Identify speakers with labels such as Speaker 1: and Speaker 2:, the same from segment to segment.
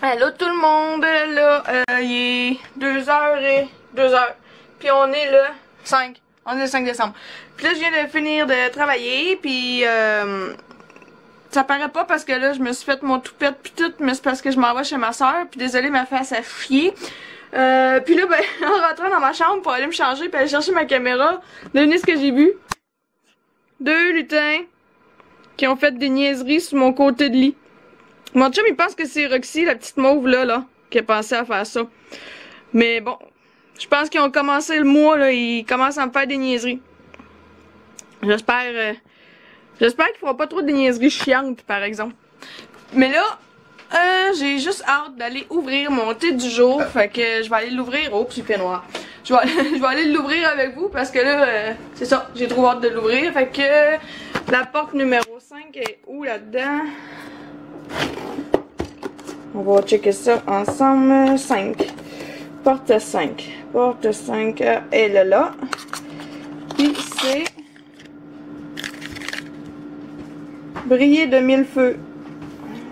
Speaker 1: Allô tout le monde, là, il est 2h. Puis on est le 5. On est le 5 décembre. Puis là, je viens de finir de travailler, puis ça paraît pas parce que là, je me suis fait mon toupette puis tout, mais c'est parce que je m'en vais chez ma soeur, puis désolé, ma face a chier. Puis là, ben, en rentrant dans ma chambre pour aller me changer puis aller chercher ma caméra, devinez ce que j'ai vu? 2 lutins qui ont fait des niaiseries sur mon côté de lit. Mon chum, il pense que c'est Roxy, la petite mauve là, qui a pensé à faire ça. Mais bon, je pense qu'ils ont commencé le mois, là, ils commencent à me faire des niaiseries. J'espère qu'ils feront pas trop de niaiseries chiantes, par exemple. Mais là, j'ai juste hâte d'aller ouvrir mon thé du jour, fait que je vais aller l'ouvrir. Oh, puis il fait noir. Je vais aller l'ouvrir avec vous parce que là, c'est ça, j'ai trop hâte de l'ouvrir. Fait que la porte numéro 5 est où là-dedans? On va checker ça ensemble. 5. Porte 5. Porte 5, elle est là. Puis c'est briller de mille feux.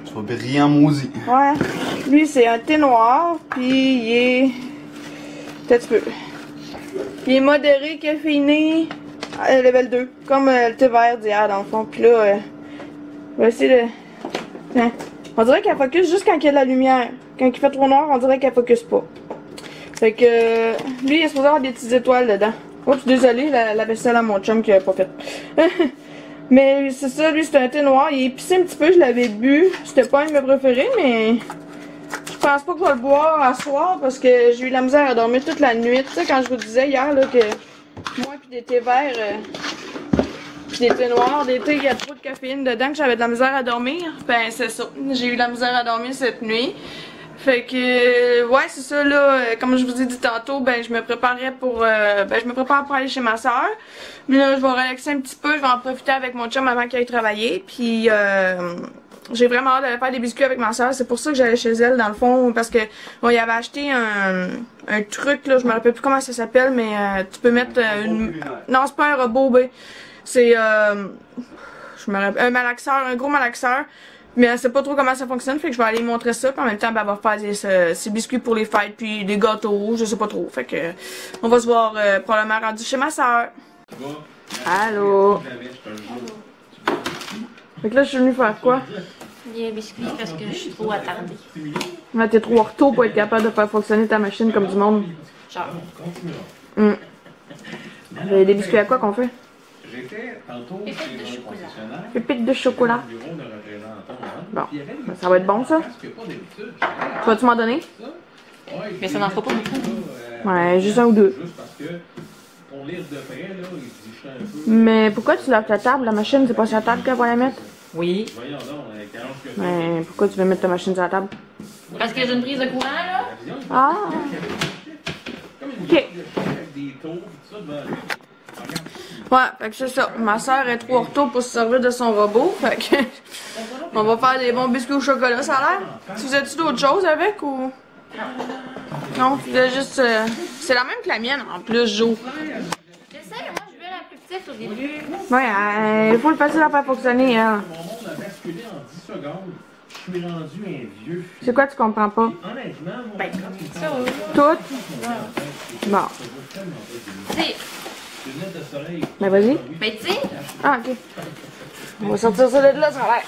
Speaker 2: Tu vas briller en maudit.
Speaker 1: Ouais. Lui, c'est un thé noir. Puis il est... Peut-être peu. Il est modéré, caféiné. Level 2. Comme le thé vert d'hier, dans le fond. Puis là, on va essayer de... Tiens. On dirait qu'elle focus juste quand il y a de la lumière. Quand il fait trop noir, on dirait qu'elle focus pas. Fait que lui, il est supposé avoir des petites étoiles dedans. Oups, désolé, la vaisselle à mon chum qui avait pas fait. Mais c'est ça, lui, c'est un thé noir. Il est épicé un petit peu, je l'avais bu. C'était pas un de mes préférés, mais je pense pas que je vais le boire à soir parce que j'ai eu la misère à dormir toute la nuit. Tu sais, quand je vous disais hier là, que moi pis des thés verts, des thés noirs, des thés, il y a trop de caféine dedans, que j'avais de la misère à dormir. Ben, c'est ça. J'ai eu de la misère à dormir cette nuit. Fait que, ouais, c'est ça, là. Comme je vous ai dit tantôt, ben, je me préparais pour, je me prépare pour aller chez ma soeur. Mais là, je vais relaxer un petit peu. Je vais en profiter avec mon chum avant qu'il aille travailler. Puis, j'ai vraiment hâte d'aller faire des biscuits avec ma soeur. C'est pour ça que j'allais chez elle, dans le fond. Parce que, bon, il avait acheté un truc, là. Je me rappelle plus comment ça s'appelle, mais tu peux mettre une... Non, c'est pas un robot, ben. C'est, je me rappelle, un malaxeur, un gros malaxeur. Mais elle sait pas trop comment ça fonctionne, fait que je vais aller lui montrer ça. Puis en même temps, ben, elle va faire ses biscuits pour les fêtes, puis des gâteaux, je sais pas trop. Fait que, on va se voir probablement rendu chez ma soeur. Allô? Fait que là, je suis venue faire quoi?
Speaker 3: Des biscuits parce que je suis trop attardée.
Speaker 1: Là, t'es trop en retour pour être capable de faire fonctionner ta machine comme du monde.
Speaker 3: Genre.
Speaker 1: Des biscuits à quoi qu'on fait?
Speaker 3: Pépites de chocolat.
Speaker 1: Pépites de chocolat. Bon, ben, ça va être bon ça. Vas-tu m'en donner?
Speaker 3: Mais ça n'en fera pas beaucoup.
Speaker 1: Ouais, juste un ou deux. Mais pourquoi tu laves ta table? La machine, c'est pas sur la table qu'elle va la mettre?
Speaker 3: Oui.
Speaker 1: Mais pourquoi tu veux mettre ta machine sur la table?
Speaker 3: Parce que j'ai une prise de courant, là.
Speaker 1: Ah! Ok. Ouais, fait que c'est ça. Ma soeur est trop en retour pour se servir de son robot. Fait que on va faire des bons biscuits au chocolat, ça a l'air. Tu faisais-tu d'autres choses avec ou. Non, tu faisais juste. C'est la même que la mienne en plus, Jo.
Speaker 3: J'essaie, moi je veux la plus petite au début.
Speaker 1: Ouais, il faut le facile à faire fonctionner, hein. C'est quoi tu comprends pas?
Speaker 3: Ben, ça, oui.
Speaker 1: Tout? Bon.
Speaker 3: Tu sais.
Speaker 1: Ben vas-y.
Speaker 3: Ben, tu sais.
Speaker 1: Ah, ok. On va sortir ça de là, ça a l'air.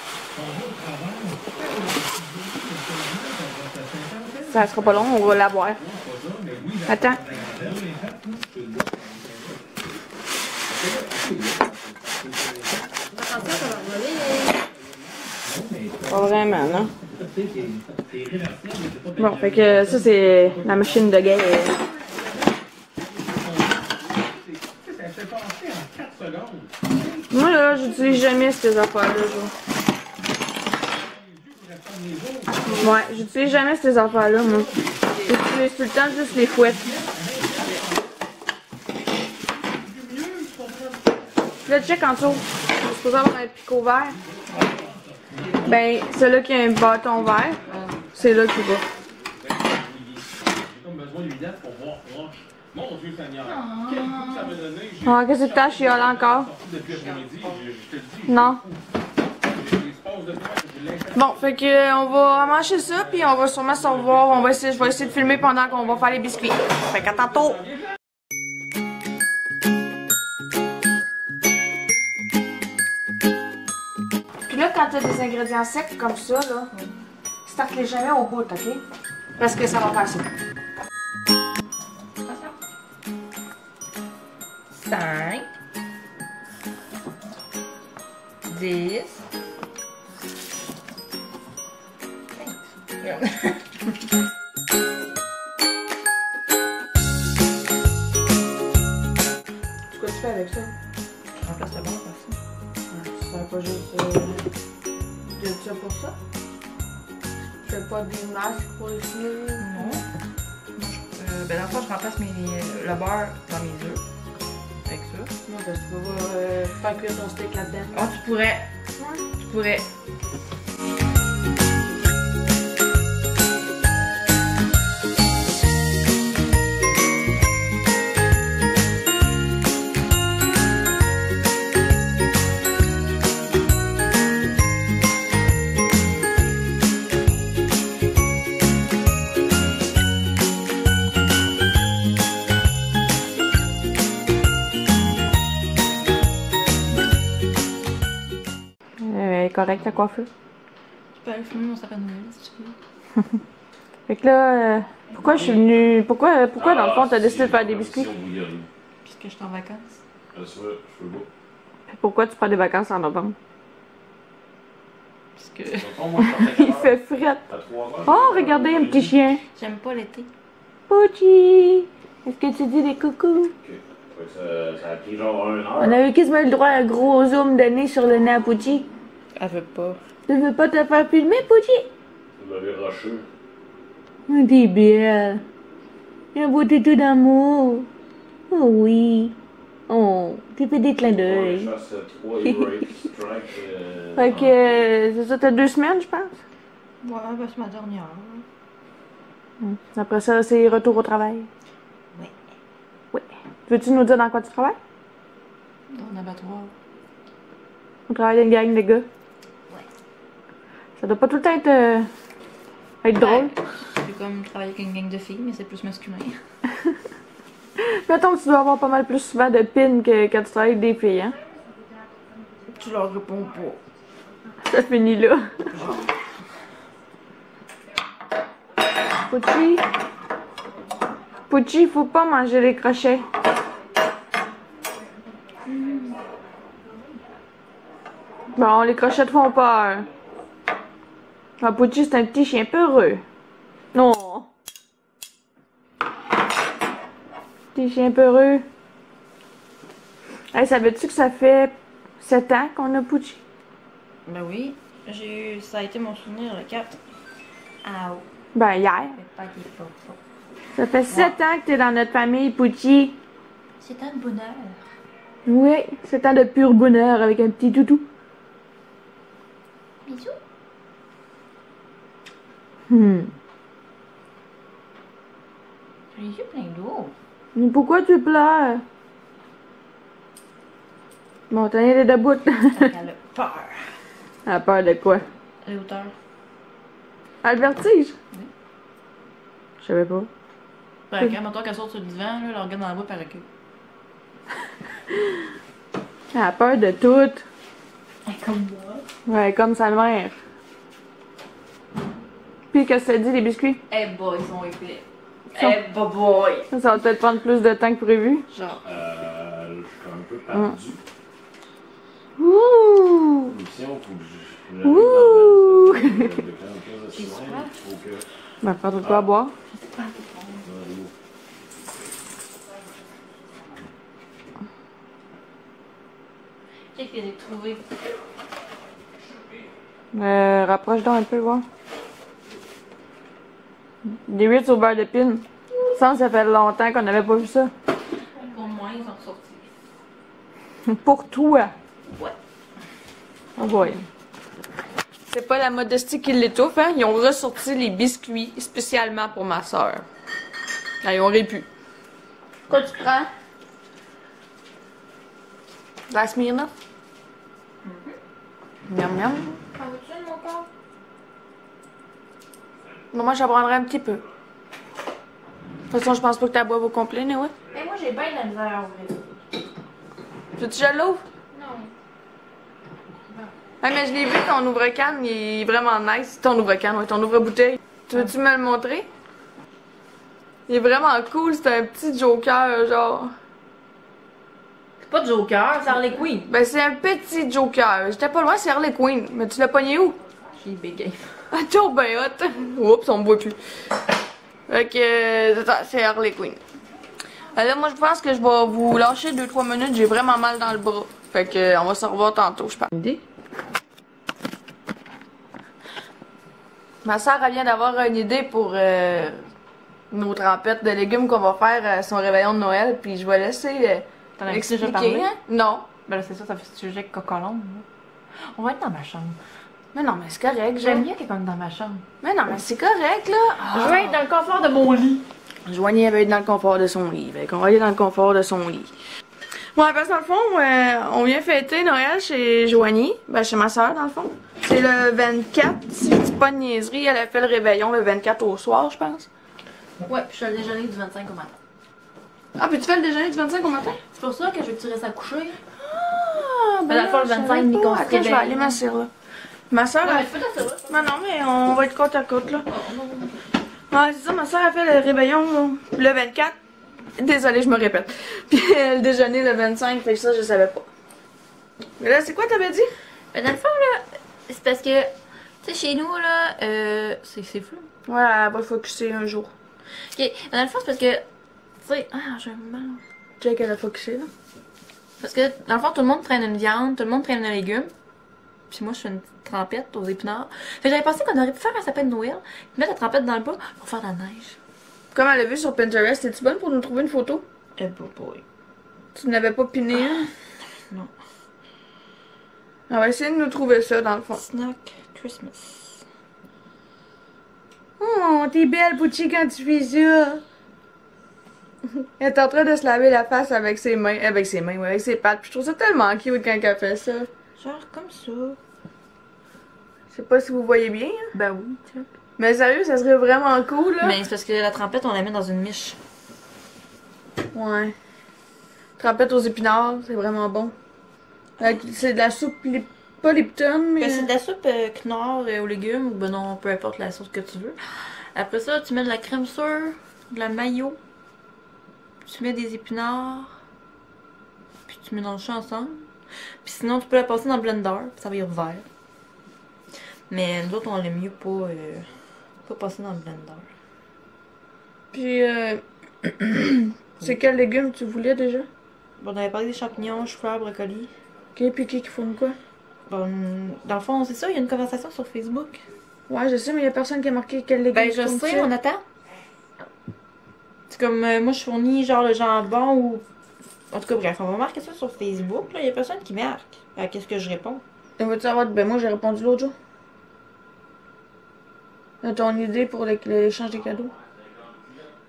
Speaker 1: Ça sera pas long, on va la boire. Attends. Pas vraiment, non? Bon, fait que ça, c'est la machine de guerre. Moi, là, j'utilise jamais ces affaires-là, genre. Ouais, j'utilise jamais ces affaires-là, moi. J'utilise tout le temps juste les fouettes. Là, check en dessous. C'est supposé avoir un picot vert. Ben, celui-là qui a un bâton vert, c'est là qu'il va. Ah, qu'est-ce que t'as chiolé encore? Non. Bon, fait que on va manger ça, puis on va sûrement se revoir. Je vais essayer de filmer pendant qu'on va faire les biscuits. Fait qu'à tantôt! Puis là, quand t'as des ingrédients secs comme ça, là, starte-les jamais au bout, ok? Parce que ça va passer.
Speaker 3: 5 10
Speaker 1: Qu'est-ce que tu fais avec ça?
Speaker 3: Remplace le bon par ça.
Speaker 1: Tu fais pas juste de ça pour ça? Tu fais pas des masques pour les cheveux?
Speaker 3: Non. Ben dans le fond, je remplace le beurre dans mes œufs. Avec ça.
Speaker 1: Non, parce que tu peux faire cuire ton steak là-dedans.
Speaker 3: Oh, tu pourrais.
Speaker 1: Ouais.
Speaker 3: Tu pourrais.
Speaker 1: Correct, ta coiffure.
Speaker 3: Tu peux aller fumer mon sapin de Noël si tu veux.
Speaker 1: Fait que là, pourquoi je suis venue. Pourquoi dans le fond t'as décidé de faire des biscuits?
Speaker 3: Puisque je suis en vacances.
Speaker 1: Pourquoi tu prends des vacances en novembre?
Speaker 3: Parce que
Speaker 1: Il fait fret. Oh, regardez un petit chien.
Speaker 3: j'aime pas l'été.
Speaker 1: Pucci! Est-ce que tu dis des coucous?
Speaker 2: Ça a pris genre 1 heure.
Speaker 1: On a eu quasiment le droit à un gros zoom de nez sur le nez à Pucci.
Speaker 3: Elle veut pas.
Speaker 1: Tu veux pas te faire filmer, Pucci?
Speaker 2: Vous l'avez rushé.
Speaker 1: Oh, t'es belle. Un beau toutou d'amour. Oh oui. Oh, tu fais des clins d'œil. Fait que, c'est ça, t'as 2 semaines, je pense?
Speaker 3: Ouais, ben c'est ma dernière.
Speaker 1: Après ça, c'est retour au travail.
Speaker 3: Oui.
Speaker 1: Oui. Veux-tu nous dire dans quoi tu travailles?
Speaker 3: Dans l'abattoir.
Speaker 1: On travaille avec une gang de gars.
Speaker 3: Ouais.
Speaker 1: Ça doit pas tout le temps être drôle.
Speaker 3: C'est comme travailler avec une gang de filles, mais c'est plus masculin.
Speaker 1: Mettons que tu dois avoir pas mal plus souvent de pins que quand tu travailles avec des filles, hein?
Speaker 3: Tu leur réponds pas.
Speaker 1: Ça finit là. Pucci. Pucci, faut pas manger les crochets. Bon, les crochets te font peur. Ah, Pucci, c'est un petit chien peureux. Non. Petit chien peureux. Hey, savais-tu que ça fait 7 ans qu'on a Pucci?
Speaker 3: Ben oui, ça a été mon souvenir le 4. Ah,
Speaker 1: Ben, hier.
Speaker 3: pas qu'il est pas.
Speaker 1: Ça fait 7 ans que t'es dans notre famille, Pucci.
Speaker 3: C'est un bonheur.
Speaker 1: Oui, 7 ans de pur bonheur avec un petit toutou.
Speaker 3: Bisous. J'ai les yeux pleins d'eau.
Speaker 1: Mais pourquoi tu pleures? Bon, t'en es debout.
Speaker 3: Elle a peur.
Speaker 1: Elle a peur de quoi?
Speaker 3: Les hauteurs.
Speaker 1: Ah, le vertige?
Speaker 3: Oui.
Speaker 1: Je savais pas.
Speaker 3: Ben, quand maintenant qu'elle sort sur le divan, là, elle regarde dans la boîte par recul.
Speaker 1: Elle a peur de tout.
Speaker 3: Comme moi.
Speaker 1: Ouais, comme sa mère. Puis, qu'est-ce que ça dit, les biscuits?
Speaker 3: Eh boy, ils sont épais. Eh boy.
Speaker 1: Ça va peut-être prendre plus de temps que prévu.
Speaker 3: Genre.
Speaker 2: Je suis un peu perdu.
Speaker 1: Ouh!
Speaker 2: Mission, faut que je.
Speaker 1: Ouh!
Speaker 3: J'ai soif.
Speaker 1: Ben, prends tout quoi à boire.
Speaker 3: Qu'est-ce que j'ai trouvé?
Speaker 1: Rapproche donc un peu, voir. Des Ritz au beurre d'épines. Ça fait longtemps qu'on n'avait pas vu ça.
Speaker 3: Pour moi, ils sont sortis.
Speaker 1: Pour toi.
Speaker 3: Ouais.
Speaker 1: Oh boy. C'est pas la modestie qui l'étouffe, hein? Ils ont ressorti les biscuits spécialement pour ma soeur. Ils auraient pu. Quoi tu prends? La Smirnoff? Miam miam.
Speaker 3: En veux-tu encore?
Speaker 1: Bon, moi, j'en prendrais un petit peu. De toute façon, je pense pas que ta boîte au complet, ouais.
Speaker 3: Mais moi, j'ai bien de la misère à ouvrir.
Speaker 1: Tu veux que je l'ouvre?
Speaker 3: Non.
Speaker 1: Ouais, mais je l'ai vu, ton ouvre-canne, il est vraiment nice. Ton ouvre-canne, ouais, ton ouvre-bouteille. Tu veux-tu me le montrer? Il est vraiment cool, c'est un petit joker, genre.
Speaker 3: C'est pas Joker, c'est Harley Quinn.
Speaker 1: Ben, c'est un petit joker. J'étais pas loin, c'est Harley Quinn. Mais tu l'as pogné où?
Speaker 3: J'ai bégayé.
Speaker 1: Ah, t'es ben hot. Oups, on me voit plus. Fait que, c'est Harley Quinn. Là, moi, je pense que je vais vous lâcher 2-3 minutes. J'ai vraiment mal dans le bras. Fait que, on va se revoir tantôt, je pense. Idée? Ma soeur, elle vient d'avoir une idée pour nos trempettes de légumes qu'on va faire à son réveillon de Noël. Puis je vais laisser
Speaker 3: T'en as
Speaker 1: expliquer.
Speaker 3: déjà parlé?
Speaker 1: Hein? Non.
Speaker 3: Ben là, c'est ça, ça fait sujet avec cocolombe. On va être dans ma chambre.
Speaker 1: Mais non, mais c'est correct.
Speaker 3: J'aime mieux quelqu'un dans ma chambre.
Speaker 1: Mais non, mais c'est correct, là.
Speaker 3: Je veux être dans le confort de mon lit.
Speaker 1: Joanie avait être dans le confort de son lit. Fait qu'on va aller dans le confort de son lit. Ouais, parce que dans le fond, on vient fêter Noël chez Joanie. Ben, chez ma soeur, dans le fond. C'est le 24. Si je dis pas de niaiserie, elle a fait le réveillon le 24 au soir, je pense.
Speaker 3: Ouais, puis je fais le déjeuner du 25 au matin.
Speaker 1: Ah, puis tu fais le déjeuner du 25 au matin?
Speaker 3: C'est pour ça que je veux que tu restes à coucher.
Speaker 1: Ah,
Speaker 3: Ben, la fois, le 25, Nico se
Speaker 1: Attends, je vais
Speaker 3: réveille.
Speaker 1: aller m'asseoir là. Ma soeur,
Speaker 3: Ouais, mais fais ça, ça.
Speaker 1: non, non, mais on va être côte à côte, là. Ouais, c'est ça, ma soeur a fait le réveillon le 24. Désolée, je me répète. Puis le déjeuner le 25, fait que ça, je savais pas. Mais là, c'est quoi t'avais dit?
Speaker 3: Ben, dans le fond, là, c'est parce que, tu sais, chez nous, là, c'est flou.
Speaker 1: Ouais, elle va focusser un jour.
Speaker 3: Ok, ben, dans le fond, c'est parce que, tu sais, j'ai mal.
Speaker 1: Check, elle a focusé, là.
Speaker 3: Parce que, dans le fond, tout le monde traîne une viande, tout le monde traîne un légume. Puis moi, je fais une petite trempette aux épinards. Fait que j'avais pensé qu'on aurait pu faire un sapin de Noël, mettre la trempette dans le bas pour faire de la neige.
Speaker 1: Comme elle a vu sur Pinterest, es-tu bonne pour nous trouver une photo?
Speaker 3: Boy.
Speaker 1: Tu n'avais pas piné une?
Speaker 3: Non.
Speaker 1: On va essayer de nous trouver ça, dans le fond.
Speaker 3: Snack Christmas.
Speaker 1: Oh, t'es belle, Pucci, quand tu fais ça. Elle est en train de se laver la face avec ses mains. Avec ses mains, ouais, avec ses pattes. Puis je trouve ça tellement cute quand elle fait ça.
Speaker 3: Genre comme ça.
Speaker 1: Je sais pas si vous voyez bien. Hein?
Speaker 3: Ben oui, tu vois.
Speaker 1: Mais sérieux, ça serait vraiment cool, là.
Speaker 3: Mais c'est parce que la trempette, on la met dans une miche.
Speaker 1: Ouais. Trempette aux épinards, c'est vraiment bon. C'est de la soupe, pas Lipton, mais...
Speaker 3: Ben, c'est de la soupe Knorr aux légumes, ou ben non, peu importe la sauce que tu veux. Après ça, tu mets de la crème sure, de la mayo, tu mets des épinards, puis tu mélanges ça ensemble. Puis sinon, tu peux la passer dans le blender, puis ça va y vert. Mais nous autres, on l'aime mieux pas passer dans le blender.
Speaker 1: Puis, c'est quel légume tu voulais déjà?
Speaker 3: Bon, on avait parlé des champignons, chou-fleur, brocoli.
Speaker 1: Ok, puis qui font quoi?
Speaker 3: Bon, dans le fond, c'est ça, il y a une conversation sur Facebook.
Speaker 1: Ouais, je sais, mais il y a personne qui a marqué quel légume.
Speaker 3: Ben, je sais, on attend. C'est comme, moi, je fournis genre le jambon ou... En tout cas, bref, on va marquer ça sur Facebook. Là, il y a personne qui marque. Qu'est-ce que je réponds?
Speaker 1: Et veux-tu savoir? Ben, moi, j'ai répondu l'autre jour. Ton idée pour l'échange des cadeaux?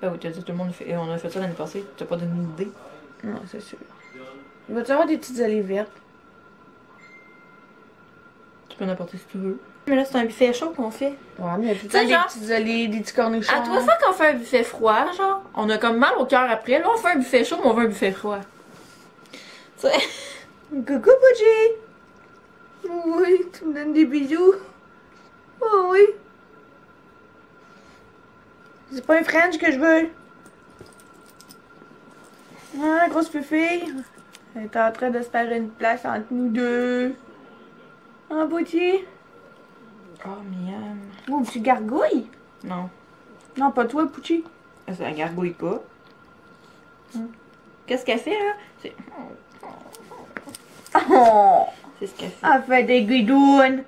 Speaker 3: Ben oui, t'as dit tout le monde fait... On a fait ça l'année passée. T'as pas donné une idée?
Speaker 1: Non, c'est sûr. Veux-tu avoir des petites olives vertes?
Speaker 3: Tu peux en apporter si tu veux. Mais là, c'est un buffet chaud qu'on fait.
Speaker 1: Ouais, mais il y a tout le
Speaker 3: Tu sais,
Speaker 1: temps des
Speaker 3: genre-
Speaker 1: petites olives, des petits cornichons.
Speaker 3: À toi, ça qu'on fait un buffet froid, genre, on a comme mal au cœur après. Là, on fait un buffet chaud, mais on veut un buffet froid. Tu sais...
Speaker 1: Coucou, Pucci! Oui, tu me donnes des bisous. Oh oui. C'est pas un French que je veux. Ah, grosse fille. Elle est en train de se faire une place entre nous deux. Ah, Pucci.
Speaker 3: Oh, miam.
Speaker 1: Oh, tu gargouilles?
Speaker 3: Non.
Speaker 1: Non, pas toi, Pucci.
Speaker 3: Ça gargouille pas. Qu'est-ce qu'elle fait, là? C'est...
Speaker 1: Oh!
Speaker 3: C'est ce qu'elle fait.
Speaker 1: Elle fait des guidounes.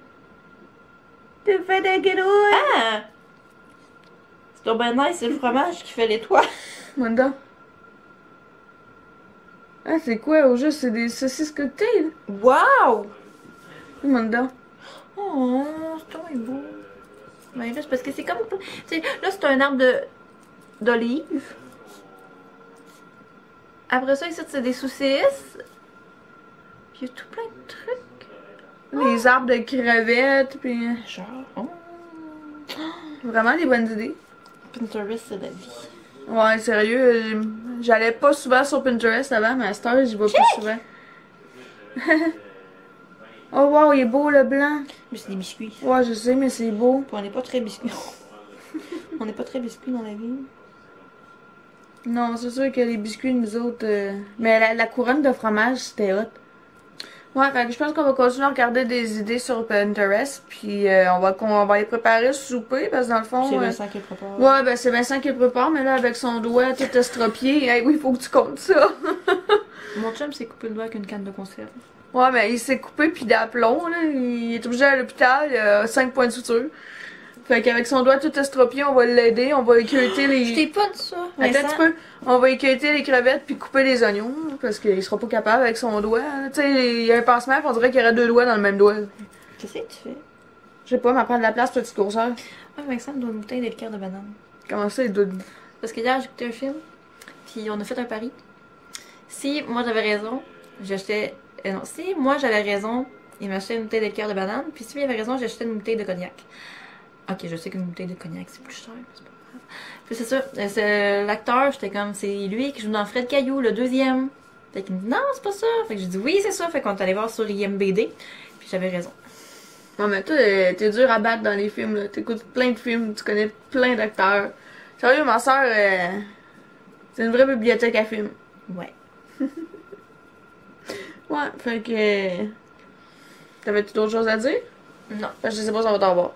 Speaker 1: Tu fais des guidounes.
Speaker 3: Ah! C'est donc ben nice, c'est le fromage qui fait les toits.
Speaker 1: Manda. Ah, c'est quoi au juste? C'est des saucisses cocktail?
Speaker 3: Wow!
Speaker 1: Manda.
Speaker 3: Oh, c'est trop beau. Mais là, c'est parce que c'est comme... Tu sais, là, c'est un arbre d'olive. Après ça, ici, c'est des saucisses. Puis il y a tout plein de trucs.
Speaker 1: Les arbres de crevettes, puis...
Speaker 3: Genre, oh.
Speaker 1: Vraiment des bonnes idées.
Speaker 3: Pinterest, c'est la vie.
Speaker 1: Ouais, sérieux, j'allais pas souvent sur Pinterest avant, mais à cette heure, j'y vais plus souvent. Oh wow, il est beau le blanc.
Speaker 3: Mais c'est des biscuits.
Speaker 1: Ouais, je sais, mais c'est beau.
Speaker 3: Puis on n'est pas très biscuits. On n'est pas très biscuits dans la vie.
Speaker 1: Non, c'est sûr que les biscuits, nous autres... Mais la couronne de fromage, c'était hot. Ouais, fait que je pense qu'on va continuer à regarder des idées sur Pinterest, puis on va les préparer ce souper, parce que dans le fond...
Speaker 3: C'est Vincent qui le prépare.
Speaker 1: Ouais, ben c'est Vincent qui le prépare, mais là, avec son doigt tout estropié, hey, oui, il faut que tu comptes ça.
Speaker 3: Mon chum s'est coupé le doigt avec une canne de conserve.
Speaker 1: Ouais, mais il s'est coupé puis d'aplomb, là. Il est obligé à l'hôpital, il a 5 points de suture. Fait qu'avec son doigt tout estropié, on va l'aider, on va équeuter les...
Speaker 3: Je t'ai pas dit ça,
Speaker 1: Attends un
Speaker 3: Vincent.
Speaker 1: petit peu. On va équeuter les crevettes puis couper les oignons, parce qu'il sera pas capable avec son doigt. Tu sais, il y a un pansement, puis on dirait qu'il y aurait 2 doigts dans le même doigt.
Speaker 3: Qu'est-ce que tu fais?
Speaker 1: Je sais pas, mais prendre de la place, petite grosseur.
Speaker 3: Ah, Vincent me doit une bouteille de liqueur de banane.
Speaker 1: Comment ça, il doit...
Speaker 3: Parce que hier, j'ai écouté un film, puis on a fait un pari. Si moi j'avais raison, j'achetais... non, si moi j'avais raison, il m'achetait une bouteille de liqueur de banane, puis si lui avait raison, j'achetais une bouteille de cognac. Ok, je sais qu'une bouteille de cognac c'est plus cher, mais c'est pas grave. Puis c'est ça, l'acteur, j'étais comme, c'est lui qui joue dans Fred Caillou, le 2e. Fait qu'il me dit non, c'est pas ça. Fait que j'ai dit oui, c'est ça. Fait qu'on est allé voir sur IMBD, puis j'avais raison.
Speaker 1: Non, mais toi, t'es dur à battre dans les films, là. T'écoutes plein de films, tu connais plein d'acteurs. Sérieux, ma soeur, c'est une vraie bibliothèque à films.
Speaker 3: Ouais.
Speaker 1: Ouais, fait que... T'avais-tu d'autres choses à dire?
Speaker 3: Non.
Speaker 1: Parce que je sais pas si on va t'en voir.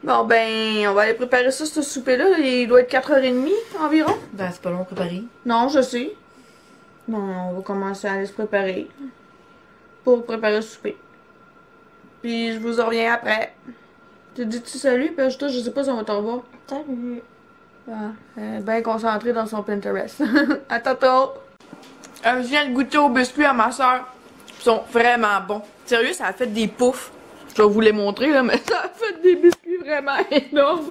Speaker 1: Bon, ben, on va aller préparer ça, ce souper-là. Il doit être 4h30 environ.
Speaker 3: Ben, c'est pas long à préparer.
Speaker 1: Non, je sais. Bon, on va commencer à aller se préparer. Pour préparer le souper. Puis je vous en reviens après. Tu dis-tu salut? Parce que je sais pas si on va t'en voir.
Speaker 3: Salut.
Speaker 1: Ah, bien concentré dans son Pinterest. À tantôt! Je viens de goûter aux biscuits à ma soeur. Ils sont vraiment bons. Sérieux, ça a fait des poufs. Je vais vous les montrer, là, mais ça a fait des biscuits vraiment énormes.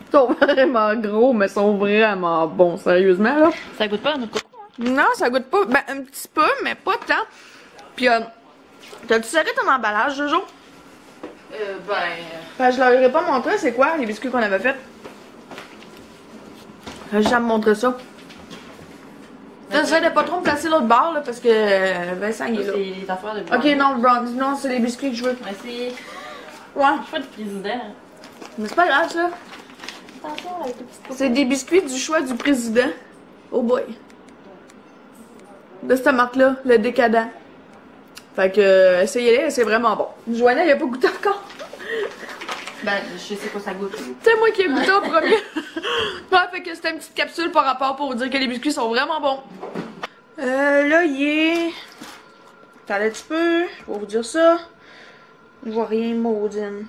Speaker 1: Ils sont vraiment gros, mais ils sont vraiment bons, sérieusement, là.
Speaker 3: Ça goûte pas dans notre coco, hein?
Speaker 1: Non, ça goûte pas. Ben, un petit peu, mais pas tant. Puis, t'as-tu serré ton emballage, Jojo? Ben, je leur aurais pas montré, c'est quoi, les biscuits qu'on avait fait. Je vais juste me montrer ça. J'essaie de pas trop me placer l'autre bord, là, parce que Vincent, il est là.
Speaker 3: C'est les affaires de
Speaker 1: Ok, non, Bronze, non, c'est les biscuits que je veux.
Speaker 3: Merci.
Speaker 1: Ouais,
Speaker 3: Je suis pas du président.
Speaker 1: mais c'est pas grave, ça.
Speaker 3: Attention avec le petit coco.
Speaker 1: C'est des biscuits du choix du président. Oh boy. De cette marque-là, le décadent. Fait que, essayez-les, c'est vraiment bon. Joanna, il a pas goûté encore.
Speaker 3: Ben, je sais pas ça goûte.
Speaker 1: C'est moi qui ai goûté en premier. Ouais, fait que c'était une petite capsule par rapport pour vous dire que les biscuits sont vraiment bons. Là, il est... Attendez un petit peu, je vais vous dire ça. Je vois rien, maudine.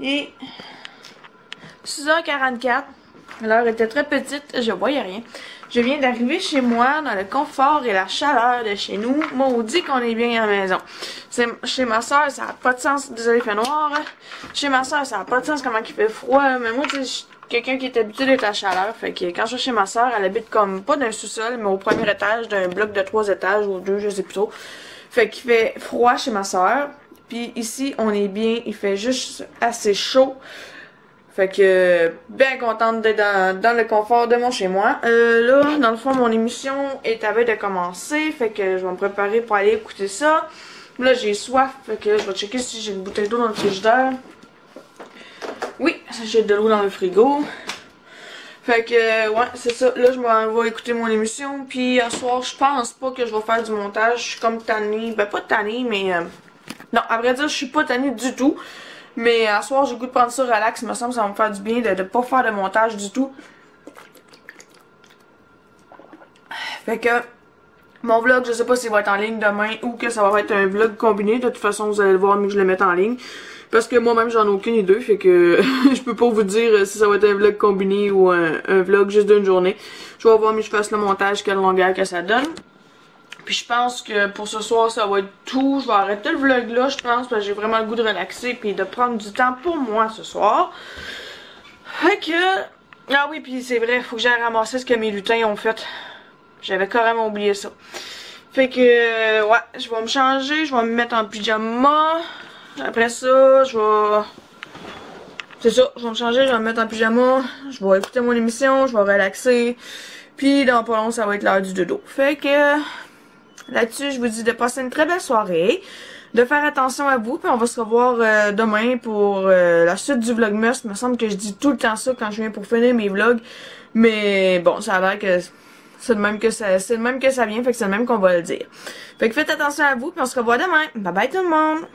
Speaker 1: Il est 6h44. L'heure était très petite, je voyais rien. Je viens d'arriver chez moi dans le confort et la chaleur de chez nous. Maudit qu'on est bien à la maison. Chez ma soeur, ça n'a pas de sens. Désolé, il fait noir. Chez ma soeur, ça n'a pas de sens comment il fait froid. Mais moi, tu sais, je suis quelqu'un qui est habitué d'être à la chaleur. Fait que quand je suis chez ma soeur, elle habite comme pas d'un sous-sol, mais au premier étage d'un bloc de 3 étages ou 2, je sais plus trop. Fait qu'il fait froid chez ma soeur. Puis ici, on est bien. Il fait juste assez chaud. Fait que, bien contente d'être dans le confort de mon chez-moi. Là, dans le fond, mon émission est à veille de commencer. Fait que je vais me préparer pour aller écouter ça. Là, j'ai soif. Fait que je vais checker si j'ai une bouteille d'eau dans le frigidaire. Oui, j'ai de l'eau dans le frigo. Fait que, ouais, c'est ça. Là, je vais écouter mon émission. Puis, à soir, je pense pas que je vais faire du montage. Je suis comme tannée. Ben, pas tannée, mais... non, à vrai dire, je suis pas tannée du tout. Mais à soir, j'ai le goût de prendre ça relax. Il me semble que ça va me faire du bien de pas faire de montage du tout. Fait que mon vlog, je sais pas s'il va être en ligne demain ou que ça va être un vlog combiné. De toute façon, vous allez le voir, mais que je le mette en ligne. Parce que moi-même, j'en ai aucune idée. Fait que je peux pas vous dire si ça va être un vlog combiné ou un vlog juste d'une journée. Je vais voir, mais je fasse le montage, quelle longueur que ça donne. Puis je pense que pour ce soir, ça va être tout. Je vais arrêter le vlog là, je pense, parce que j'ai vraiment le goût de relaxer puis de prendre du temps pour moi ce soir. Fait que... Ah oui, puis c'est vrai, faut que j'aille ramasser ce que mes lutins ont fait. J'avais carrément oublié ça. Fait que, ouais, je vais me changer, je vais me mettre en pyjama. Après ça, je vais... C'est ça, je vais me changer, je vais me mettre en pyjama. Je vais écouter mon émission, je vais relaxer. Puis dans pas long, ça va être l'heure du dodo. Fait que, là-dessus, je vous dis de passer une très belle soirée. De faire attention à vous, puis on va se revoir demain pour la suite du Vlogmas. Il me semble que je dis tout le temps ça quand je viens pour finir mes vlogs. Mais bon, ça a l'air que c'est de même que ça vient, fait que c'est le même qu'on va le dire. Fait que faites attention à vous, puis on se revoit demain. Bye bye tout le monde!